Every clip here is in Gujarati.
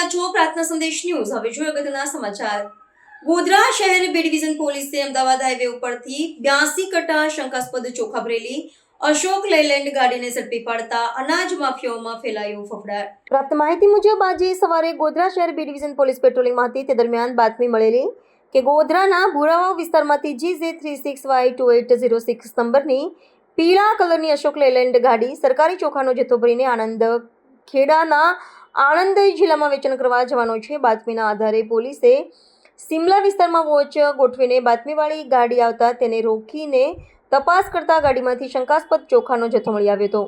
રહ્યા છો પ્રાર્થના સંદેશ ન્યૂઝ। હવે જોઈએ અગત્યના સમાચાર। ગોધરા શહેર બી ડિવિઝન પોલીસે અમદાવાદ હાઈવે ઉપરથી 82 કટ્ટા શંકાસ્પદ ચોખા ભરેલી અશોક લેલેન્ડ ગાડીને ઝડપી પાડતા અનાજ માફિયાઓમાં ફેલાયો ફફડાટ। પ્રાપ્ત માહિતી મુજબ આજે સવારે ગોધરા શહેર બી ડિવિઝન પોલીસ પેટ્રોલિંગમાં હતી તે દરમિયાન બાતમી મળેલી કે ગોધરાના ભુરાવાવ વિસ્તારમાંથી GZ36Y2806 નંબરની પીળા કલરની અશોક લેલેન્ડ ગાડી સરકારી ચોખાનો જથ્થો ભરીને આણંદ ખેડાના આણંદ જિલ્લામાં વેચાણ કરવા જવાનો છે। બાતમીના આધારે પોલીસે સિમલા વિસ્તારમાં વોચ ગોઠવીને બાતમીવાળી ગાડી આવતા તેને રોકીને તપાસ કરતા ગાડીમાંથી શંકાસ્પદ ચોખાનો જથ્થો મળી આવ્યો હતો।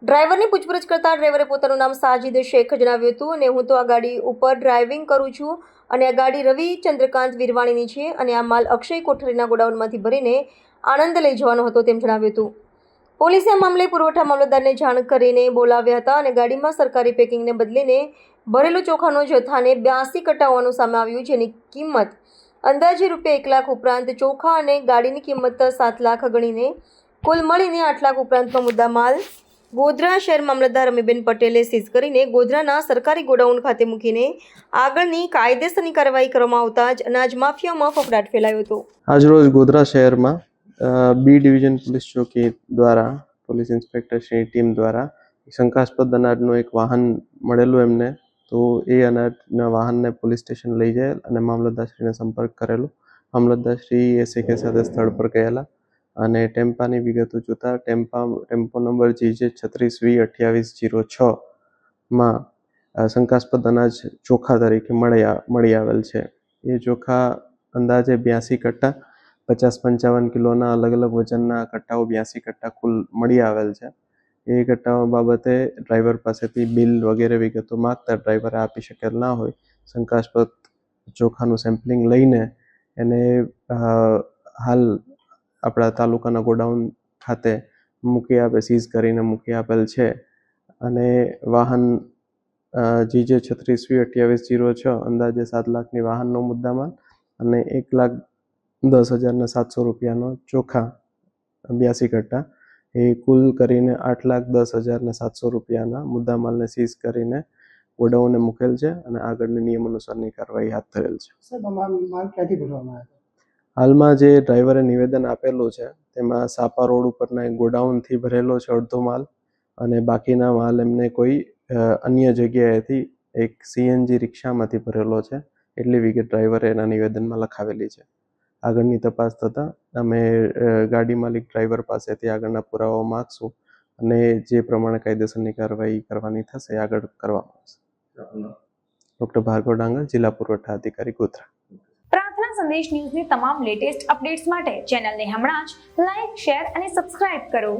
ડ્રાઈવરની પૂછપરછ કરતા ડ્રાઈવરે પોતાનું નામ સાજિદ શેખ જણાવ્યું હતું અને હું તો આ ગાડી ઉપર ડ્રાઇવિંગ કરું છું અને આ ગાડી રવિ ચંદ્રકાંત વિરવાણીની છે અને આ માલ અક્ષય કોઠારીના ગોડાઉનમાંથી ભરીને આણંદ લઈ જવાનો હતો તેમ જણાવ્યું હતું। પોલીસે આ મામલે પુરવઠા મામલતદારને જાણ કરીને બોલાવ્યા હતા અને ગાડીમાં સરકારી પેકિંગને બદલીને ભરેલો ચોખાનો જથ્થાને 82 કટ્ટા હોવાનું સામે આવ્યું, જેની કિંમત અંદાજે રૂપિયા 1 લાખ ઉપરાંત ચોખા અને ગાડીની કિંમત 7 લાખ ગણીને કુલ મળીને 8 લાખ ઉપરાંતનો મુદ્દામાલ ગોધરા શહેર મામલતદાર અમીબેન પટેલે સીઝ કરીને ગોધરાના સરકારી ગોડાઉન ખાતે મૂકીને આગળની કાયદેસરની કાર્યવાહી કરવામાં આવતા જ અનાજ માફિયામાં ફફડાટ ફેલાયો હતો। આજરોજ ગોધરા શહેરમાં બી ડિવિઝન પોલીસ ચોકી દ્વારા પોલીસ ઇન્સ્પેક્ટરની ટીમ દ્વારા શંકાસ્પદ અનાજનું એક વાહન મળેલું એમને, તો એ અનાજના વાહનને પોલીસ સ્ટેશન લઈ જાય અને મામલતદારશ્રીને સંપર્ક કરેલો। મામલતદારશ્રી એસએકે સાથે સ્થળ પર ગયેલા અને ટેમ્પાની વિગતો જોતા ટેમ્પો નંબર GJ36V2806 માં શંકાસ્પદ અનાજ ચોખા તરીકે મળી આવેલ છે। એ ચોખા અંદાજે 82 કટ્ટા 50-55 કિલોના અલગ અલગ વજનના કટ્ટાઓ 82 કટ્ટા કુલ મળી આવેલ છે। એ કટ્ટાઓ બાબતે ડ્રાઈવર પાસેથી બિલ વગેરે વિગતો માંગતા ડ્રાઈવરે આપી શકેલ ના હોય શંકાસ્પદ ચોખાનું સેમ્પલિંગ લઈને એને હાલ આપણા તાલુકાના ગોડાઉન ખાતે સીઝ કરીને મૂકી આપેલ છે અને વાહન GJ36V2806 અંદાજે 7 લાખની વાહનનો મુદ્દામાલ અને 1,10,700 રૂપિયાનો ચોખા 82 કટ્ટા એ કુલ કરીને 8,10,700 રૂપિયાના મુદ્દામાલને સીઝ કરીને ગોડાઉને મૂકેલ છે અને આગળની નિયમ અનુસારની કાર્યવાહી હાથ ધરેલ છે। હાલમાં જે ડ્રાઈવરે નિવેદન આપેલું છે તેમાં સાપા રોડ ઉપરના એક ગોડાઉનથી ભરેલો છે અડધો માલ અને બાકીના માલ એમને કોઈ અન્ય જગ્યાએથી એક CNG રિક્ષામાંથી ભરેલો છે એટલી વિગત ડ્રાઈવરે એના નિવેદનમાં લખાવેલી છે। આગળની તપાસ થતાં અમે ગાડી માલિક ડ્રાઈવર પાસેથી આગળના પુરાવાઓ માગશું અને જે પ્રમાણે કાયદેસરની કાર્યવાહી કરવાની થશે આગળ કરવામાં આવશે। ડૉક્ટર ભાર્ગવ ડાંગર, જિલ્લા પુરવઠા અધિકારી, ગોધરા। પ્રાર્થના સંદેશ ન્યૂઝની તમામ લેટેસ્ટ અપડેટ્સ માટે ચેનલને હમણાં જ લાઈક, શેર અને સબસ્ક્રાઇબ કરો।